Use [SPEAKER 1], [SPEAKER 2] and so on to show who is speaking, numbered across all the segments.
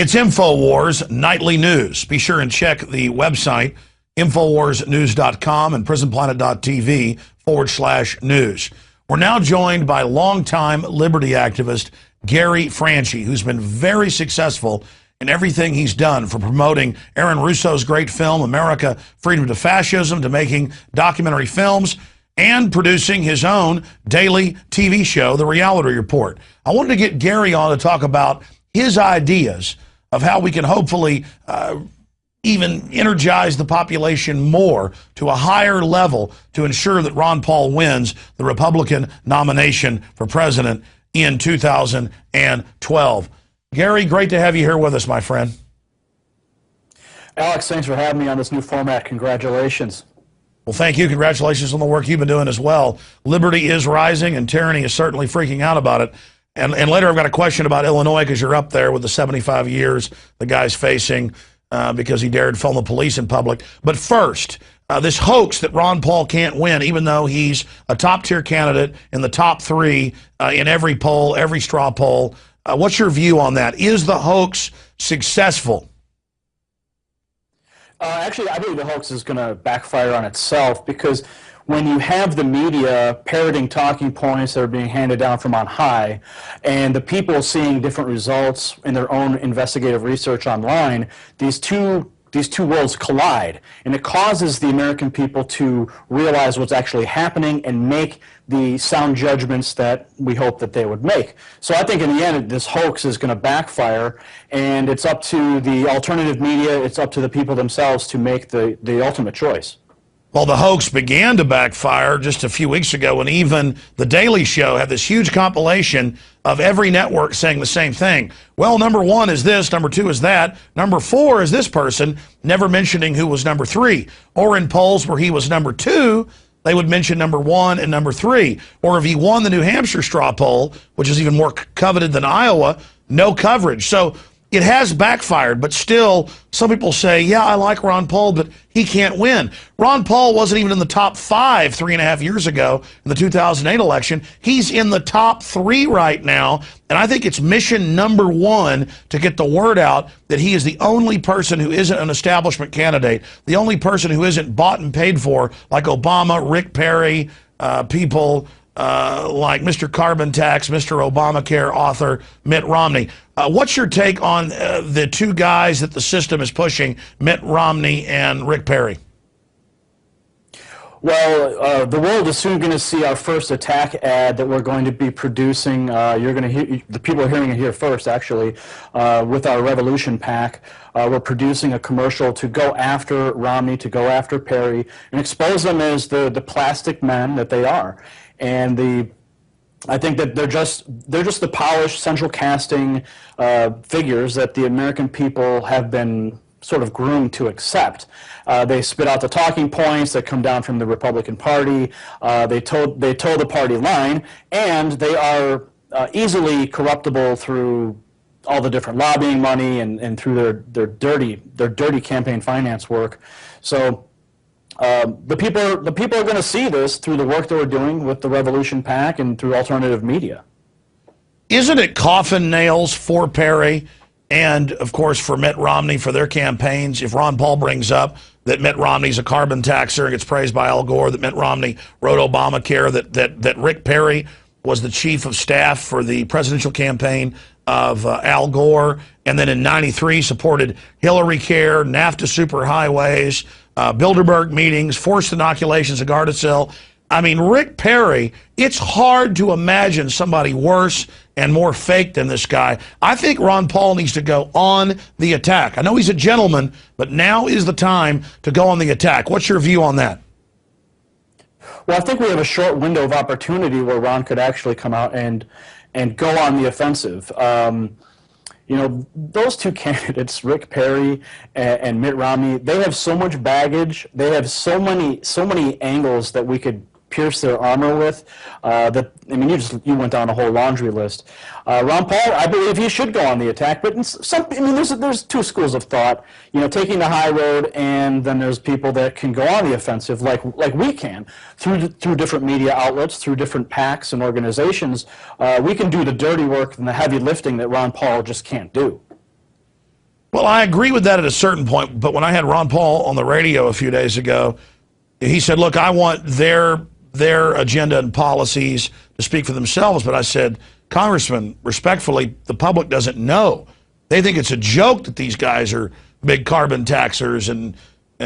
[SPEAKER 1] It's InfoWars Nightly News. Be sure and check the website, InfoWarsNews.com and PrisonPlanet.tv/news. We're now joined by longtime liberty activist Gary Franchi, who's been very successful in everything he's done, from promoting Aaron Russo's great film, America, Freedom to Fascism, to making documentary films and producing his own daily TV show, The Reality Report. I wanted to get Gary on to talk about his ideas of how we can hopefully even energize the population more to a higher level to ensure that Ron Paul wins the Republican nomination for president in 2012. Gary, great to have you here with us, my friend.
[SPEAKER 2] Alex, thanks for having me on this new format. Congratulations.
[SPEAKER 1] Well, thank you. Congratulations on the work you've been doing as well. Liberty is rising, and tyranny is certainly freaking out about it. And later I've got a question about Illinois, because you're up there with the 75 years the guy's facing because he dared film the police in public. But first, this hoax that Ron Paul can't win, even though he's a top-tier candidate in the top three in every poll, every straw poll. What's your view on that? Is the hoax successful?
[SPEAKER 2] Actually, I believe the hoax is going to backfire on itself, because when you have the media parroting talking points that are being handed down from on high, and the people seeing different results in their own investigative research online, these two worlds collide, and it causes the American people to realize what's actually happening and make the sound judgments that we hope that they would make. So I think in the end, this hoax is going to backfire, and it's up to the alternative media, it's up to the people themselves to make the ultimate choice.
[SPEAKER 1] Well, the hoax began to backfire just a few weeks ago when even The Daily Show had this huge compilation of every network saying the same thing. Well, number one is this, number two is that, number four is this person, never mentioning who was number three. Or in polls where he was number two, they would mention number one and number three. Or if he won the New Hampshire straw poll, which is even more coveted than Iowa, no coverage. So it has backfired, but still, some people say, yeah, I like Ron Paul, but he can't win. Ron Paul wasn't even in the top 5 3.5 years ago in the 2008 election. He's in the top 3 right now, and I think it's mission number 1 to get the word out that he is the only person who isn't an establishment candidate, the only person who isn't bought and paid for, like Obama, Rick Perry, people like Mr. Carbon Tax, Mr. Obamacare author Mitt Romney. What's your take on the two guys that the system is pushing, Mitt Romney and Rick Perry?
[SPEAKER 2] Well, the world is soon going to see our first attack ad that we're going to be producing. You're going to hear, the people are hearing it here first, actually, with our Revolution PAC. We're producing a commercial to go after Romney, to go after Perry, and expose them as the plastic men that they are. And I think that they're just the polished central casting figures that the American people have been sort of groomed to accept. They spit out the talking points that come down from the Republican Party. They toe the party line, and they are easily corruptible through all the different lobbying money and through their dirty campaign finance work. So the people are going to see this through the work that we're doing with the Revolution PAC and through alternative media.
[SPEAKER 1] Isn't it coffin nails for Perry and, of course, for Mitt Romney for their campaigns? If Ron Paul brings up that Mitt Romney's a carbon taxer and gets praised by Al Gore, that Mitt Romney wrote Obamacare, that Rick Perry was the chief of staff for the presidential campaign of Al Gore, and then in '93 supported Hillary Care, NAFTA superhighways, Bilderberg meetings, forced inoculations of Gardasil. I mean, Rick Perry, it's hard to imagine somebody worse and more fake than this guy. I think Ron Paul needs to go on the attack. I know he's a gentleman, but now is the time to go on the attack. What's your view on that?
[SPEAKER 2] Well, I think we have a short window of opportunity where Ron could actually come out and go on the offensive. You know, those two candidates, Rick Perry and Mitt Romney, they have so much baggage. They have so many angles that we could pierce their armor with. That, I mean, you went down a whole laundry list. Ron Paul, I believe he should go on the attack, but there's two schools of thought. You know, taking the high road, and then there's people that can go on the offensive, like we can, through different media outlets, through different PACs and organizations. We can do the dirty work and the heavy lifting that Ron Paul just can't do.
[SPEAKER 1] Well, I agree with that at a certain point, but when I had Ron Paul on the radio a few days ago, he said, look, I want their agenda and policies to speak for themselves. But I said, Congressman, respectfully, the public doesn't know. They think it's a joke that these guys are big carbon taxers and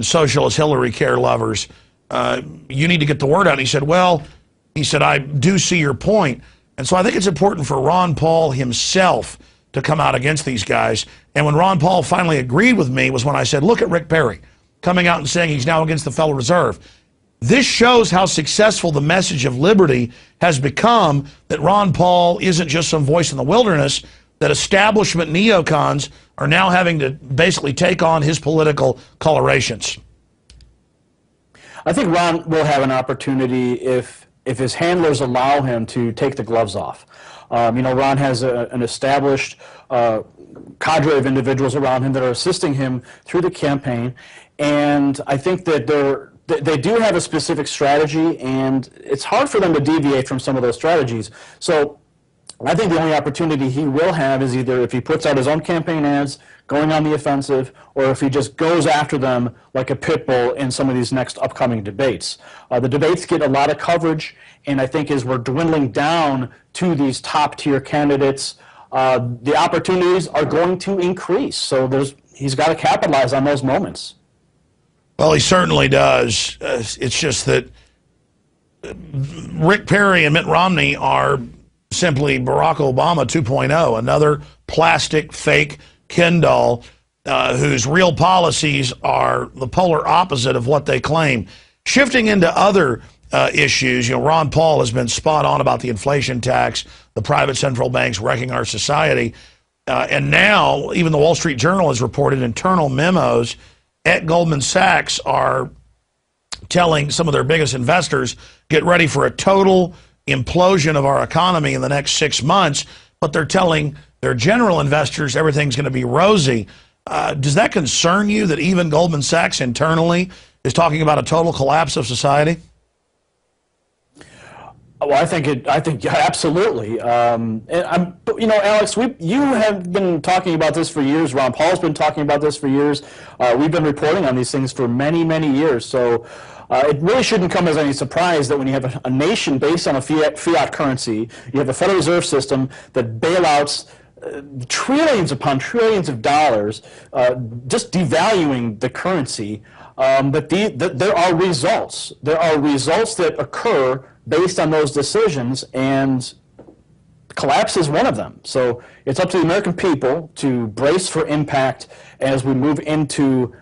[SPEAKER 1] socialist Hillary care lovers. You need to get the word out. And he said, well, I do see your point. And so I think it's important for Ron Paul himself to come out against these guys. And when Ron Paul finally agreed with me was when I said, look at Rick Perry coming out and saying he's now against the Federal Reserve. This shows how successful the message of liberty has become, that Ron Paul isn't just some voice in the wilderness, that establishment neocons are now having to basically take on his political colorations.
[SPEAKER 2] I think Ron will have an opportunity if his handlers allow him to take the gloves off. You know, Ron has an established cadre of individuals around him that are assisting him through the campaign, and I think that they do have a specific strategy, and it's hard for them to deviate from some of those strategies. So I think the only opportunity he will have is either if he puts out his own campaign ads, going on the offensive, or if he just goes after them like a pit bull in some of these next upcoming debates. The debates get a lot of coverage, and I think as we're dwindling down to these top-tier candidates, the opportunities are going to increase. So he's got to capitalize on those moments.
[SPEAKER 1] Well, he certainly does. It's just that Rick Perry and Mitt Romney are simply Barack Obama 2.0, another plastic, fake Ken doll whose real policies are the polar opposite of what they claim. Shifting into other issues, you know, Ron Paul has been spot on about the inflation tax, the private central banks wrecking our society. And now, even the Wall Street Journal has reported internal memos at Goldman Sachs are telling some of their biggest investors, get ready for a total implosion of our economy in the next 6 months. But they're telling their general investors everything's going to be rosy. Does that concern you that even Goldman Sachs internally is talking about a total collapse of society?
[SPEAKER 2] Well, I think absolutely. You know, Alex, you have been talking about this for years. Ron Paul's been talking about this for years. We've been reporting on these things for many, many years. So it really shouldn't come as any surprise that when you have a nation based on a fiat currency, you have a Federal Reserve System that bailouts trillions upon trillions of dollars, just devaluing the currency. But there are results. There are results that occur based on those decisions, and collapse is one of them. So it's up to the American people to brace for impact as we move into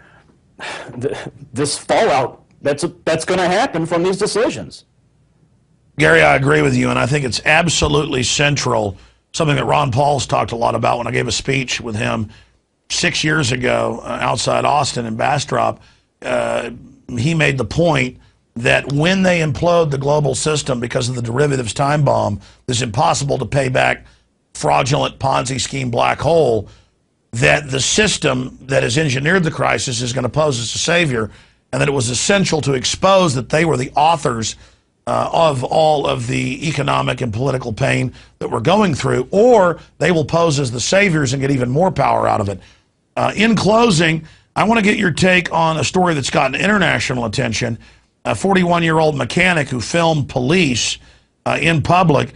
[SPEAKER 2] this fallout that's going to happen from these decisions.
[SPEAKER 1] Gary, I agree with you, and I think it's absolutely central, something that Ron Paul's talked a lot about when I gave a speech with him 6 years ago outside Austin in Bastrop. He made the point that when they implode the global system because of the derivatives time bomb, it's impossible to pay back fraudulent Ponzi scheme black hole, that the system that has engineered the crisis is going to pose as a savior, and that it was essential to expose that they were the authors of all of the economic and political pain that we're going through, or they will pose as the saviors and get even more power out of it. In closing, I want to get your take on a story that's gotten international attention. A 41-year-old mechanic who filmed police in public.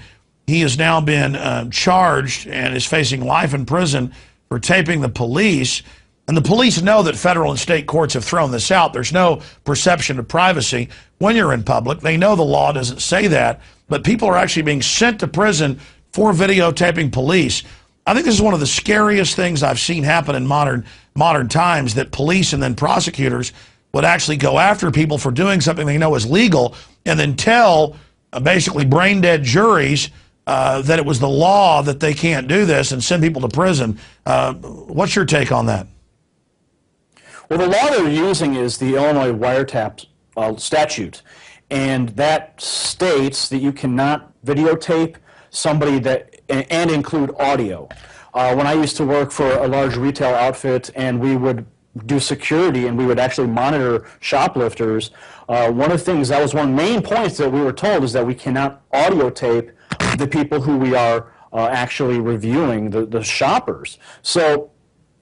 [SPEAKER 1] He has now been charged and is facing life in prison for taping the police. And the police know that federal and state courts have thrown this out. There's no perception of privacy when you're in public. They know the law doesn't say that, but people are actually being sent to prison for videotaping police. I think this is one of the scariest things I've seen happen in modern times, that police and then prosecutors would actually go after people for doing something they know is legal and then tell basically brain-dead juries that it was the law that they can't do this and send people to prison. What's your take on that?
[SPEAKER 2] Well, the law they're using is the Illinois wiretap statute, and that states that you cannot videotape somebody and include audio. When I used to work for a large retail outfit and we would do security and we would actually monitor shoplifters, one of the things, that was one main points that we were told, is that we cannot audio tape the people who we are actually reviewing, the shoppers. So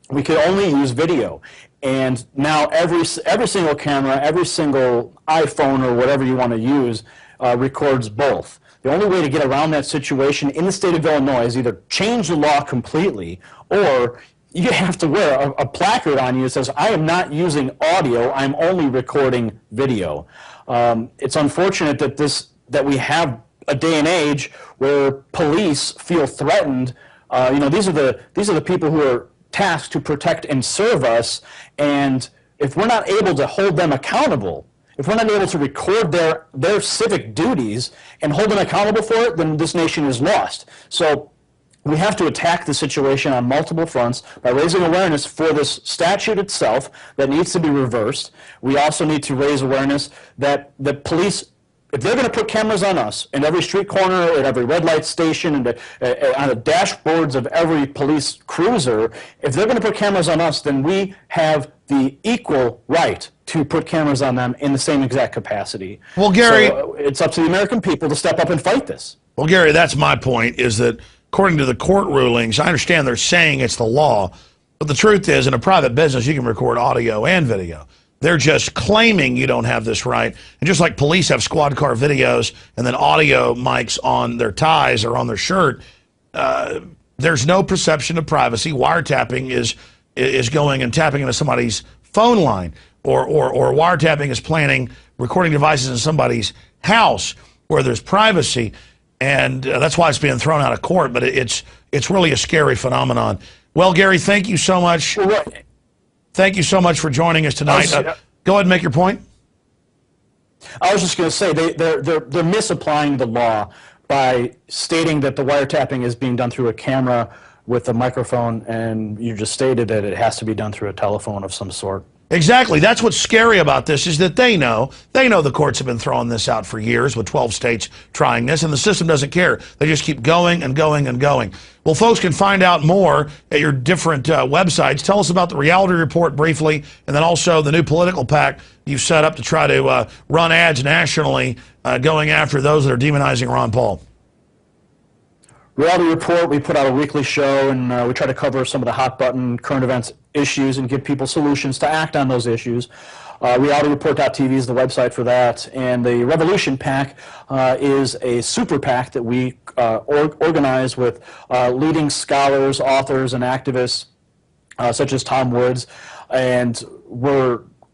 [SPEAKER 2] we could only use video. And now every single camera, every single iPhone or whatever you want to use records both. The only way to get around that situation in the state of Illinois is either change the law completely, or you have to wear a placard on you that says, I am not using audio, I'm only recording video. It's unfortunate that we have a day and age where police feel threatened. These are the people who are tasked to protect and serve us, and if we're not able to hold them accountable, if we're not able to record their civic duties and hold them accountable for it, then this nation is lost. So we have to attack the situation on multiple fronts by raising awareness for this statute itself that needs to be reversed. We also need to raise awareness that the police, if they're going to put cameras on us in every street corner, at every red light station, and on the dashboards of every police cruiser, if they're going to put cameras on us, then we have the equal right to put cameras on them in the same exact capacity.
[SPEAKER 1] Well, Gary,
[SPEAKER 2] so it's up to the American people to step up and fight this.
[SPEAKER 1] Well, Gary, that's my point, is that according to the court rulings, I understand they're saying it's the law, but the truth is, in a private business, you can record audio and video. They're just claiming you don't have this right. And just like police have squad car videos and then audio mics on their ties or on their shirt, there's no perception of privacy. Wiretapping is going and tapping into somebody's phone line, or wiretapping is planting recording devices in somebody's house where there's privacy. And that's why it's being thrown out of court. But it's really a scary phenomenon. Well, Gary, thank you so much. Thank you so much for joining us tonight. Go ahead and make your point.
[SPEAKER 2] I was just going to say they're misapplying the law by stating that the wiretapping is being done through a camera with a microphone, and you just stated that it has to be done through a telephone of some sort.
[SPEAKER 1] Exactly. That's what's scary about this, is that they know the courts have been throwing this out for years with 12 states trying this, and the system doesn't care. They just keep going and going and going. Well, folks can find out more at your different websites. Tell us about the reality report briefly, and then also the new political PAC you've set up to try to run ads nationally going after those that are demonizing Ron Paul.
[SPEAKER 2] Reality Report, we put out a weekly show, and we try to cover some of the hot button current events issues and give people solutions to act on those issues. RealityReport.tv is the website for that, and the Revolution PAC is a super PAC that we organize with leading scholars, authors, and activists such as Tom Woods, and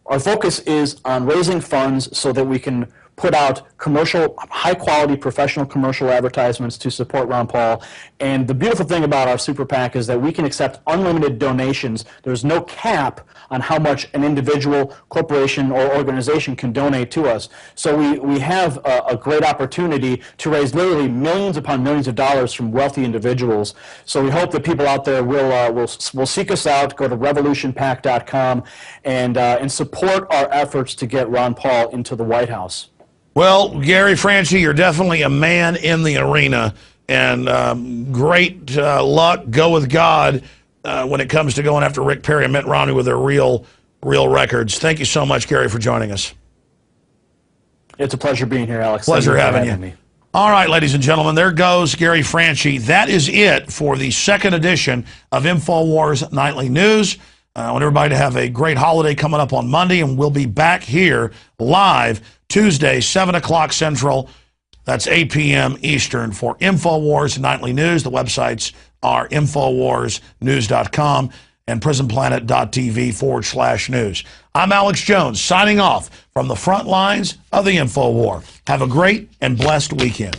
[SPEAKER 2] our focus is on raising funds so that we can put out high-quality professional commercial advertisements to support Ron Paul. And the beautiful thing about our Super PAC is that we can accept unlimited donations. There's no cap on how much an individual, corporation, or organization can donate to us. So we have a great opportunity to raise literally millions upon millions of dollars from wealthy individuals. So we hope that people out there will seek us out, go to revolutionpac.com, and support our efforts to get Ron Paul into the White House.
[SPEAKER 1] Well, Gary Franchi, you're definitely a man in the arena, and great luck. Go with God when it comes to going after Rick Perry and Mitt Romney with their real records. Thank you so much, Gary, for joining us.
[SPEAKER 2] It's a pleasure being here, Alex.
[SPEAKER 1] Pleasure having you. Me. All right, ladies and gentlemen, there goes Gary Franchi. That is it for the second edition of InfoWars Nightly News. I want everybody to have a great holiday coming up on Monday, and we'll be back here live Tuesday, 7 o'clock Central. That's 8 p.m. Eastern for InfoWars Nightly News. The websites are InfoWarsNews.com and PrisonPlanet.tv/news. I'm Alex Jones, signing off from the front lines of the InfoWar. Have a great and blessed weekend.